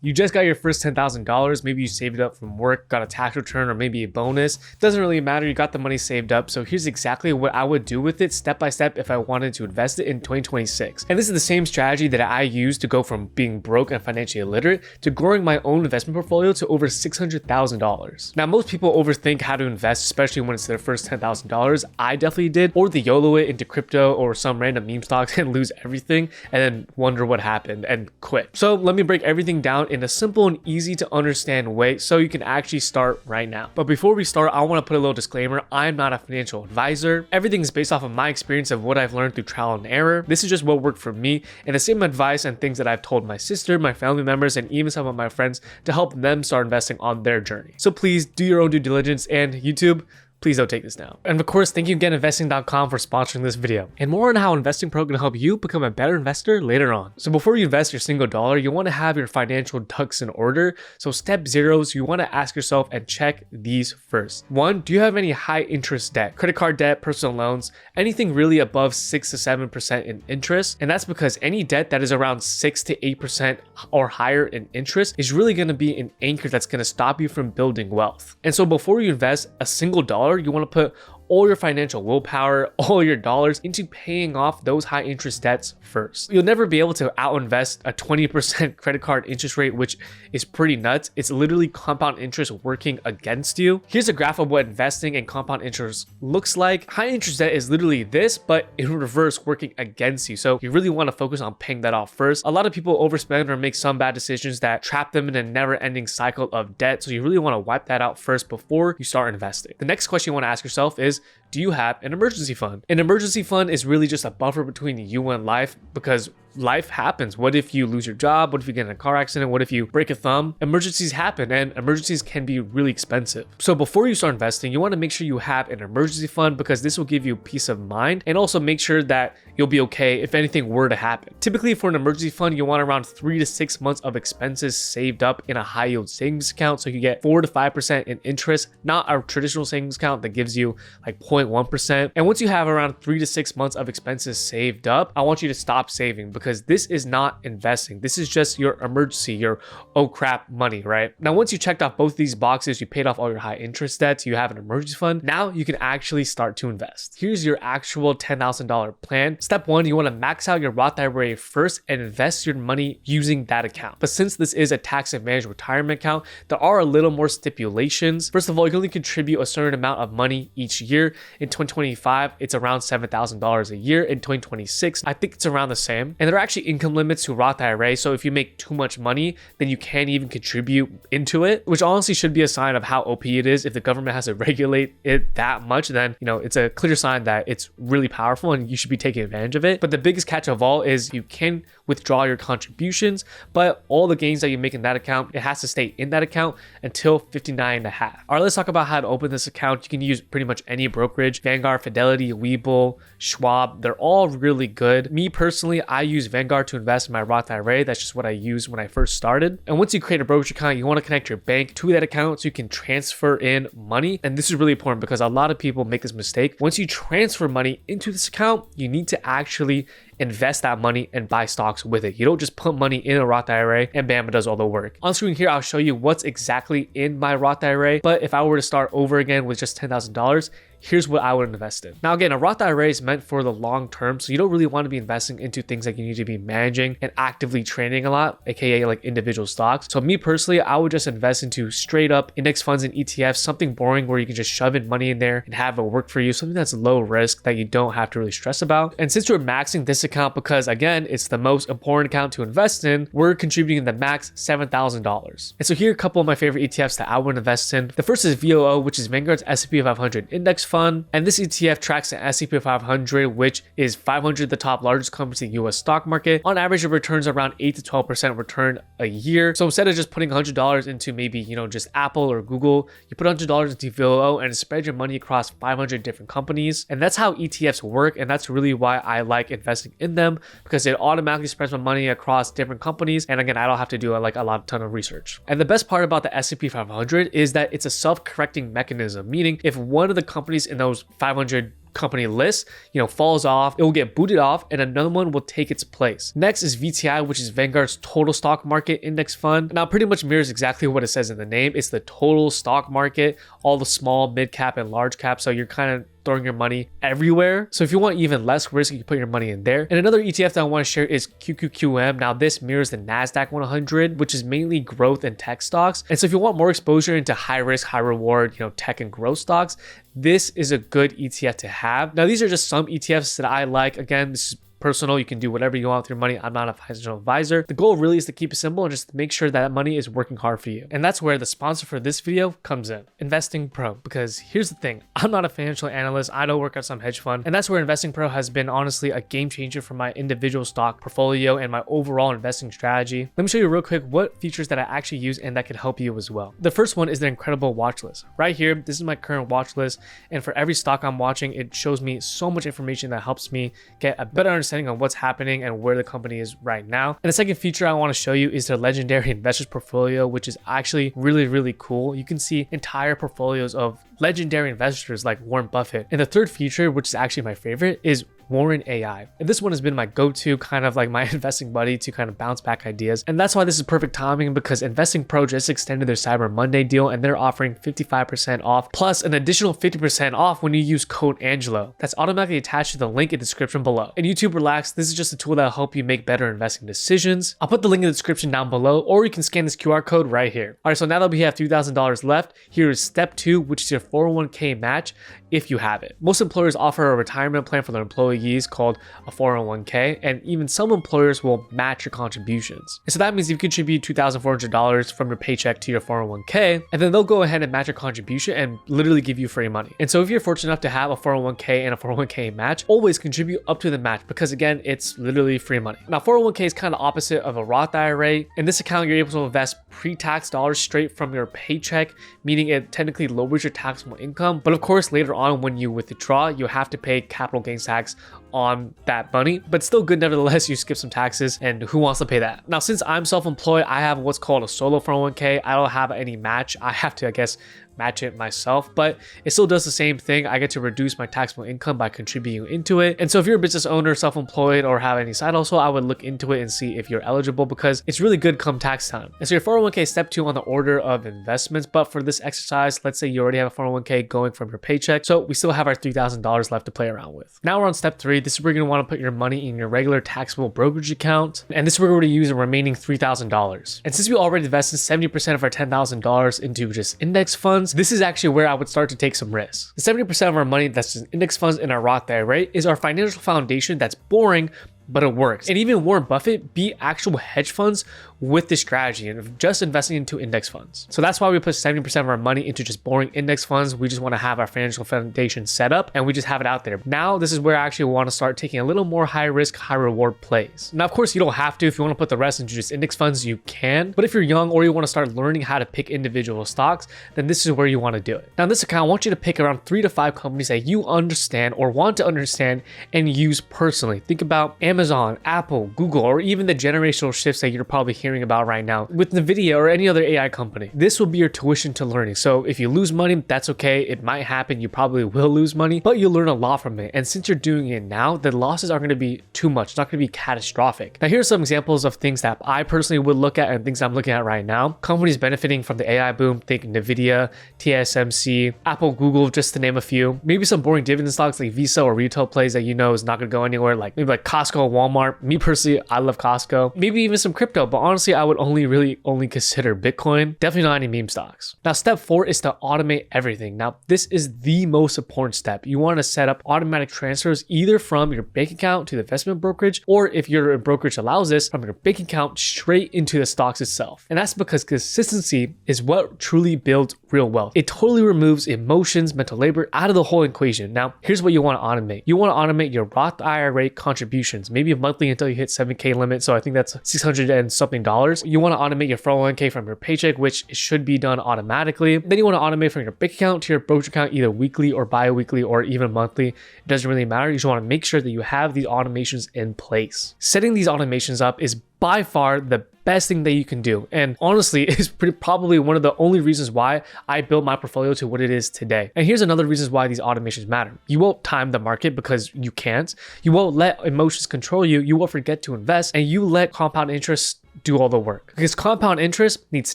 You just got your first $10,000, maybe you saved it up from work, got a tax return or maybe a bonus. Doesn't really matter, you got the money saved up. So here's exactly what I would do with it step by step if I wanted to invest it in 2026. And this is the same strategy that I use to go from being broke and financially illiterate to growing my own investment portfolio to over $600,000. Now, most people overthink how to invest, especially when it's their first $10,000. I definitely did, or they YOLO it into crypto or some random meme stocks and lose everything and then wonder what happened and quit. So let me break everything down in a simple and easy to understand way so you can actually start right now. But before we start, I want to put a little disclaimer. I'm not a financial advisor. Everything is based off of my experience of what I've learned through trial and error. This is just what worked for me and the same advice and things that I've told my sister, my family members, and even some of my friends to help them start investing on their journey. So please do your own due diligence, and YouTube, please don't take this now. And of course, thank you GetInvesting.com for sponsoring this video. And more on how Investing Pro can help you become a better investor later on. So before you invest your single dollar, you want to have your financial ducks in order. So step 0, you want to ask yourself and check these first. 1, do you have any high interest debt? Credit card debt, personal loans, anything really above 6 to 7% in interest. And that's because any debt that is around 6 to 8% or higher in interest is really going to be an anchor that's going to stop you from building wealth. And so before you invest a single dollar, you want to put all your financial willpower, all your dollars into paying off those high interest debts first. You'll never be able to out-invest a 20% credit card interest rate, which is pretty nuts. It's literally compound interest working against you. Here's a graph of what investing and compound interest looks like. High interest debt is literally this, but in reverse working against you. So you really want to focus on paying that off first. A lot of people overspend or make some bad decisions that trap them in a never-ending cycle of debt. So you really want to wipe that out first before you start investing. The next question you want to ask yourself is, do you have an emergency fund? An emergency fund is really just a buffer between you and life, because life happens. What if you lose your job? What if you get in a car accident? What if you break a thumb? Emergencies happen, and emergencies can be really expensive. So before you start investing, you want to make sure you have an emergency fund, because this will give you peace of mind and also make sure that you'll be okay if anything were to happen. Typically for an emergency fund, you want around 3 to 6 months of expenses saved up in a high yield savings account. So you get 4 to 5% in interest, not a traditional savings account that gives you like 0.1%. And once you have around 3 to 6 months of expenses saved up, I want you to stop saving, because this is not investing. This is just your emergency, your oh crap money, right? Now, once you checked off both these boxes, you paid off all your high interest debts, you have an emergency fund, now you can actually start to invest. Here's your actual $10,000 plan. Step 1, you want to max out your Roth IRA first and invest your money using that account. But since this is a tax advantage retirement account, there are a little more stipulations. First of all, you can only contribute a certain amount of money each year. In 2025, it's around $7,000 a year. In 2026, I think it's around the same. And there are actually income limits to Roth IRA. So if you make too much money, then you can't even contribute into it, which honestly should be a sign of how OP it is. If the government has to regulate it that much, then it's a clear sign that it's really powerful and you should be taking advantage of it. But the biggest catch of all is you can withdraw your contributions, but all the gains that you make in that account, it has to stay in that account until 59.5. All right, let's talk about how to open this account. You can use pretty much any brokerage, Vanguard, Fidelity, Webull, Schwab. They're all really good. Me personally, I use Vanguard to invest in my Roth IRA. That's just what I used when I first started. And once you create a brokerage account, you want to connect your bank to that account so you can transfer in money. And this is really important because a lot of people make this mistake. Once you transfer money into this account, you need to actually invest that money and buy stocks with it. You don't just put money in a Roth IRA and bam, it does all the work. On screen here, I'll show you what's exactly in my Roth IRA. But if I were to start over again with just $10,000, here's what I would invest in. Now, again, a Roth IRA is meant for the long term, so you don't really want to be investing into things that you need to be managing and actively trading a lot, aka like individual stocks. So me personally, I would just invest into straight up index funds and ETFs, something boring where you can just shove in money in there and have it work for you, something that's low risk that you don't have to really stress about. And since we're maxing this account, because again, it's the most important account to invest in, we're contributing the max $7,000. And so here are a couple of my favorite ETFs that I would invest in. The first is VOO, which is Vanguard's S&P 500 index fund. And this ETF tracks the S&P 500, which is 500 of the top largest companies in the US stock market. On average, it returns around 8 to 12% return a year. So instead of just putting $100 into maybe, just Apple or Google, you put $100 into VOO and spread your money across 500 different companies. And that's how ETFs work. And that's really why I like investing in them, because it automatically spreads my money across different companies. And again, I don't have to do a ton of research. And the best part about the S&P 500 is that it's a self-correcting mechanism, meaning if one of the companies in those 500 company list, falls off, it will get booted off and another one will take its place. Next is VTI, which is Vanguard's total stock market index fund. Now, pretty much mirrors exactly what it says in the name. It's the total stock market, all the small, mid cap, and large cap. So you're kind of throwing your money everywhere. So if you want even less risk, you can put your money in there. And another ETF that I want to share is QQQM. Now this mirrors the NASDAQ 100, which is mainly growth and tech stocks. And so if you want more exposure into high risk, high reward, tech and growth stocks, this is a good ETF to have. Now these are just some ETFs that I like. Again, this is personal. You can do whatever you want with your money. I'm not a financial advisor. The goal really is to keep it simple and just make sure that money is working hard for you. And that's where the sponsor for this video comes in, Investing Pro. Because here's the thing, I'm not a financial analyst. I don't work at some hedge fund. And that's where Investing Pro has been honestly a game changer for my individual stock portfolio and my overall investing strategy. Let me show you real quick what features that I actually use and that could help you as well. The first one is the incredible watch list. Right here, this is my current watch list. And for every stock I'm watching, it shows me so much information that helps me get a better understanding on what's happening and where the company is right now. And the second feature I want to show you is their legendary investors portfolio, which is actually really cool. You can see entire portfolios of legendary investors like Warren Buffett. And the third feature, which is actually my favorite, is Warren AI. And this one has been my go-to, kind of like my investing buddy to kind of bounce back ideas. And that's why this is perfect timing, because Investing Pro just extended their Cyber Monday deal and they're offering 55% off plus an additional 50% off when you use code Angelo. That's automatically attached to the link in the description below. And YouTube relax, this is just a tool that will help you make better investing decisions. I'll put the link in the description down below, or you can scan this QR code right here. All right, so now that we have $3,000 left, here is step 2, which is your 401k match if you have it. Most employers offer a retirement plan for their employees called a 401k, and even some employers will match your contributions. And so that means if you contribute $2,400 from your paycheck to your 401k, and then they'll go ahead and match your contribution and literally give you free money. And so if you're fortunate enough to have a 401k and a 401k match, always contribute up to the match, because again, it's literally free money. Now 401k is kind of opposite of a Roth IRA. In this account, you're able to invest pre-tax dollars straight from your paycheck, meaning it technically lowers your taxable income. But of course, later on when you withdraw, you have to pay capital gains tax on that money, but still good nevertheless. You skip some taxes, and who wants to pay that? Now, since I'm self-employed, I have what's called a solo 401k. I don't have any match. I have to, I guess, match it myself, but it still does the same thing. I get to reduce my taxable income by contributing into it. And so if you're a business owner, self-employed, or have any side hustle, I would look into it and see if you're eligible, because it's really good come tax time. And so your 401k is step 2 on the order of investments. But for this exercise, let's say you already have a 401k going from your paycheck, so we still have our $3,000 left to play around with. Now we're on step 3. This is where you're gonna want to put your money in your regular taxable brokerage account, and this is where we're going to use the remaining $3,000. And since we already invested 70% of our $10,000 into just index funds, this is actually where I would start to take some risks. The 70% of our money that's in index funds in our Roth IRA is our financial foundation that's boring, but it works. And even Warren Buffett beat actual hedge funds with this strategy and just investing into index funds. So that's why we put 70% of our money into just boring index funds. We just want to have our financial foundation set up and we just have it out there. Now, this is where I actually want to start taking a little more high risk, high reward plays. Now, of course, you don't have to. If you want to put the rest into just index funds, you can. But if you're young or you want to start learning how to pick individual stocks, then this is where you want to do it. Now, in this account, I want you to pick around 3 to 5 companies that you understand or want to understand and use personally. Think about Amazon, Apple, Google, or even the generational shifts that you're probably hearing about right now with NVIDIA or any other AI company. This will be your tuition to learning. So if you lose money, that's okay. It might happen. You probably will lose money, but you'll learn a lot from it. And since you're doing it now, the losses aren't going to be too much. It's not going to be catastrophic. Now, here's some examples of things that I personally would look at and things I'm looking at right now. Companies benefiting from the AI boom. Think NVIDIA, TSMC, Apple, Google, just to name a few. Maybe some boring dividend stocks like Visa or retail plays that you know is not going to go anywhere, like maybe like Costco, Walmart. Me personally, I love Costco. Maybe even some crypto, but honestly, I would only consider Bitcoin. Definitely not any meme stocks. Now, step 4 is to automate everything. Now, this is the most important step. You want to set up automatic transfers either from your bank account to the investment brokerage, or if your brokerage allows this, from your bank account straight into the stocks itself. And that's because consistency is what truly builds real wealth. It totally removes emotions, mental labor out of the whole equation. Now, here's what you want to automate. You want to automate your Roth IRA contributions, maybe monthly until you hit 7K limit. So I think that's $600 and something. You want to automate your 401k from your paycheck, which should be done automatically. Then you want to automate from your bank account to your brokerage account, either weekly or bi-weekly or even monthly. It doesn't really matter. You just want to make sure that you have these automations in place. Setting these automations up is by far the best thing that you can do. And honestly, it's probably one of the only reasons why I built my portfolio to what it is today. And here's another reason why these automations matter. You won't time the market because you can't. You won't let emotions control you. You won't forget to invest, and you let compound interest do all the work, because compound interest needs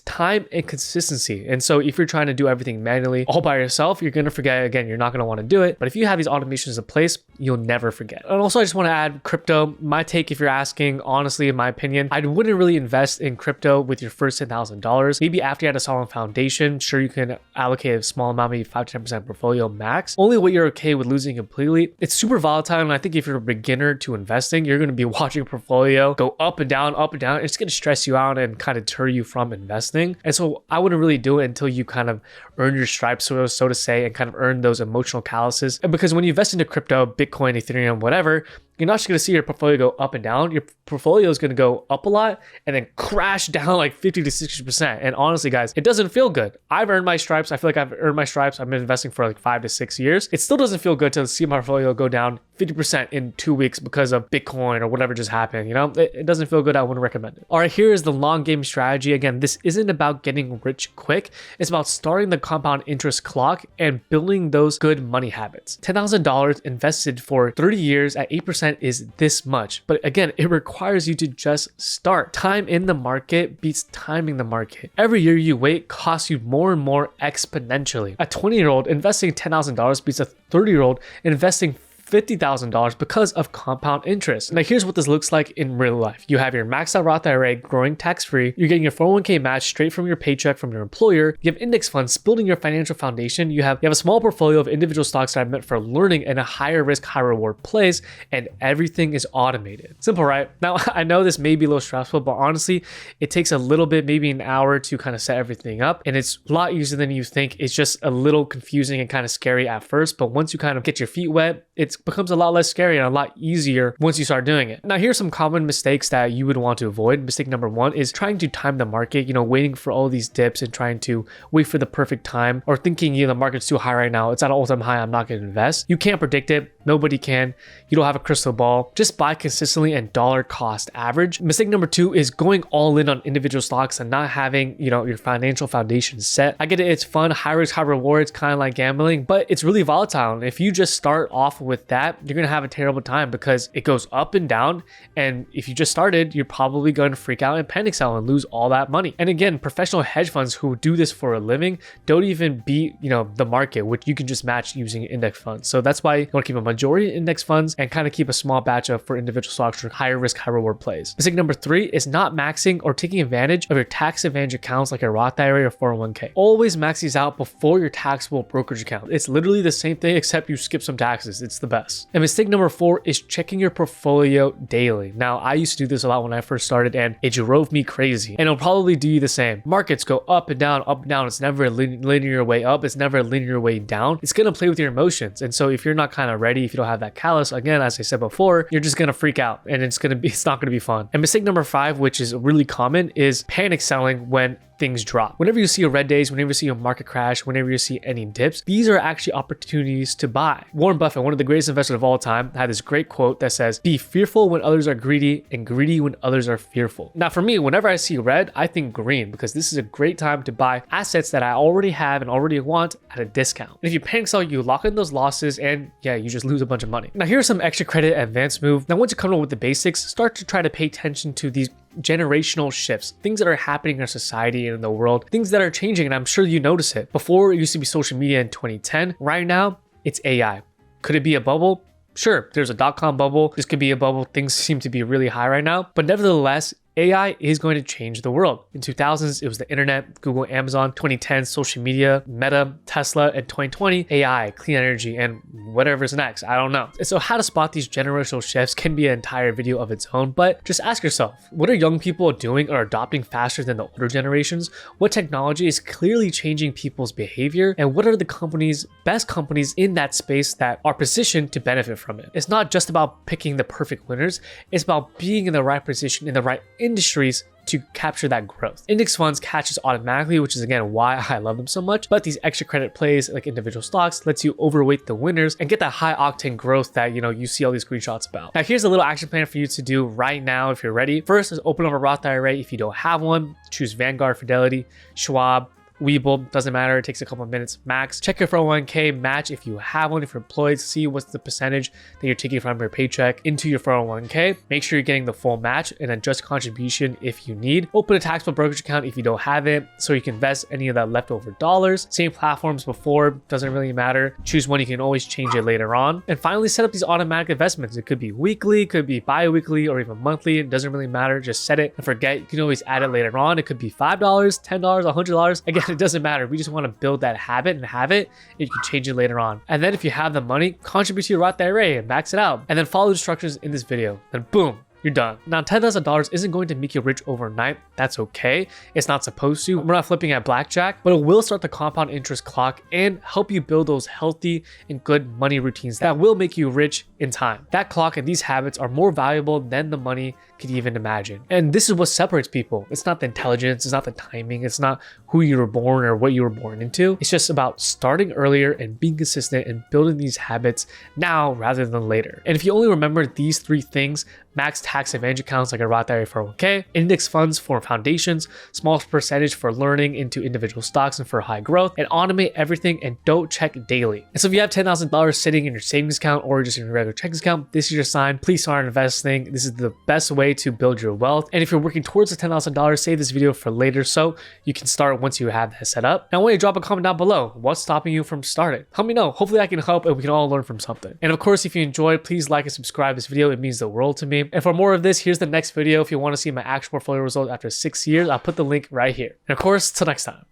time and consistency. And so if you're trying to do everything manually all by yourself, you're going to forget. Again, you're not going to want to do it. But if you have these automations in place, you'll never forget. And also, I just want to add crypto. My take, if you're asking, honestly, in my opinion, I wouldn't really invest in crypto with your first $10,000. Maybe after you had a solid foundation, sure, you can allocate a small amount, maybe 5 to 10% portfolio max. Only what you're okay with losing completely. It's super volatile. And I think if you're a beginner to investing, you're going to be watching a portfolio go up and down, up and down. It's going to stress you out and kind of deter you from investing. And so I wouldn't really do it until you kind of earn your stripes, so to say, and kind of earn those emotional calluses. And because when you invest into crypto, Bitcoin, Ethereum, whatever, you're not just going to see your portfolio go up and down. Your portfolio is going to go up a lot and then crash down like 50 to 60%. And honestly, guys, it doesn't feel good. I've earned my stripes. I feel like I've earned my stripes. I've been investing for like 5 to 6 years. It still doesn't feel good to see my portfolio go down 50% in 2 weeks because of Bitcoin or whatever just happened. You know, it doesn't feel good. I wouldn't recommend it. All right, here is the long game strategy. Again, this isn't about getting rich quick. It's about starting the compound interest clock and building those good money habits. $10,000 invested for 30 years at 8% is this much. But again, it requires you to just start. Time in the market beats timing the market. Every year you wait costs you more and more exponentially. A 20-year-old investing $10,000 beats a 30-year-old investing $50,000 because of compound interest. Now, here's what this looks like in real life. You have your maxed out Roth IRA growing tax-free. You're getting your 401k match straight from your paycheck from your employer. You have index funds building your financial foundation. You have a small portfolio of individual stocks that are meant for learning and a higher risk, high reward plays, and everything is automated. Simple, right? Now, I know this may be a little stressful, but honestly, it takes a little bit, maybe an hour to kind of set everything up. And it's a lot easier than you think. It's just a little confusing and kind of scary at first, but once you kind of get your feet wet, it becomes a lot less scary and a lot easier once you start doing it. Now, here's some common mistakes that you would want to avoid. Mistake number 1 is trying to time the market, waiting for all these dips and trying to wait for the perfect time, or thinking, the market's too high right now. It's at an all-time high. I'm not going to invest. You can't predict it. Nobody can. You don't have a crystal ball. Just buy consistently and dollar cost average. Mistake number 2 is going all in on individual stocks and not having, your financial foundation set. I get it. It's fun. High risk, high rewards, kind of like gambling, but it's really volatile. And if you just start off with that, you're going to have a terrible time because it goes up and down. And if you just started, you're probably going to freak out and panic sell and lose all that money. And again, professional hedge funds who do this for a living don't even beat, the market, which you can just match using index funds. So that's why you want to keep a majority index funds and kind of keep a small batch of for individual stocks for higher risk, high reward plays. Mistake number 3 is not maxing or taking advantage of your tax advantage accounts like a Roth IRA or 401k. Always max these out before your taxable brokerage account. It's literally the same thing except you skip some taxes. It's the best. And mistake number 4 is checking your portfolio daily. Now, I used to do this a lot when I first started and it drove me crazy, and it'll probably do you the same. Markets go up and down, up and down. It's never a linear way up. It's never a linear way down. It's going to play with your emotions. And so if you're not kind of ready, if you don't have that callus, again, as I said before, you're just going to freak out and it's not going to be fun. And mistake number 5, which is really common, is panic selling when things drop. Whenever you see a red days, whenever you see a market crash, whenever you see any dips, these are actually opportunities to buy. Warren Buffett, one of the greatest investors of all time, had this great quote that says, "Be fearful when others are greedy and greedy when others are fearful." Now, for me, whenever I see red, I think green, because this is a great time to buy assets that I already have and already want at a discount. And if you panic sell, you lock in those losses and you just lose a bunch of money. Now, here's some extra credit advanced move. Now, once you come up with the basics, start to try to pay attention to these generational shifts, things that are happening in our society and in the world, things that are changing, and I'm sure you notice it. Before, it used to be social media in 2010. Right now, it's AI. Could it be a bubble? Sure, there's a dot-com bubble. This could be a bubble. Things seem to be really high right now, but nevertheless, AI is going to change the world. In 2000s, it was the internet, Google, Amazon. 2010, social media, Meta, Tesla. And 2020, AI, clean energy, and whatever's next. I don't know. And so how to spot these generational shifts can be an entire video of its own, but just ask yourself, what are young people doing or adopting faster than the older generations? What technology is clearly changing people's behavior? And what are the best companies in that space that are positioned to benefit from it? It's not just about picking the perfect winners. It's about being in the right position, in the right industries to capture that growth. Index funds catch this automatically, which is again why I love them so much. But these extra credit plays like individual stocks lets you overweight the winners and get that high octane growth that you see all these screenshots about. Now here's a little action plan for you to do right now if you're ready. First is open up a Roth IRA. If you don't have one, choose Vanguard, Fidelity, Schwab, Webull, doesn't matter, it takes a couple of minutes max. Check your 401k match if you have one, if you're employed, see what's the percentage that you're taking from your paycheck into your 401k. Make sure you're getting the full match and adjust contribution if you need. Open a taxable brokerage account if you don't have it, so you can invest any of that leftover dollars. Same platforms before, doesn't really matter. Choose one, you can always change it later on. And finally, set up these automatic investments. It could be weekly, could be bi-weekly, or even monthly. It doesn't really matter, just set it and forget. You can always add it later on. It could be $5, $10, $100. Again, it doesn't matter. We just want to build that habit and have it, and you can change it later on. And then if you have the money, contribute to your Roth IRA and max it out. And then follow the instructions in this video. Then boom, you're done. Now, $10,000 isn't going to make you rich overnight. That's okay. It's not supposed to. We're not flipping at blackjack, but it will start the compound interest clock and help you build those healthy and good money routines that will make you rich in time. That clock and these habits are more valuable than the money could even imagine. And this is what separates people. It's not the intelligence, it's not the timing, it's not who you were born or what you were born into. It's just about starting earlier and being consistent and building these habits now rather than later. And if you only remember these 3 things, max tax advantage accounts like a Roth IRA 401k, index funds for foundations, small percentage for learning into individual stocks and for high growth, and automate everything and don't check daily. And so if you have $10,000 sitting in your savings account or just in your regular checking account, this is your sign. Please start investing. This is the best way to build your wealth. And if you're working towards the $10,000, save this video for later so you can start once you have that set up. Now, I want you to drop a comment down below. What's stopping you from starting? Let me know. Hopefully I can help and we can all learn from something. And of course, if you enjoyed, please like and subscribe this video. It means the world to me. And for more of this, here's the next video. If you want to see my actual portfolio results after 6 years, I'll put the link right here. And of course, till next time.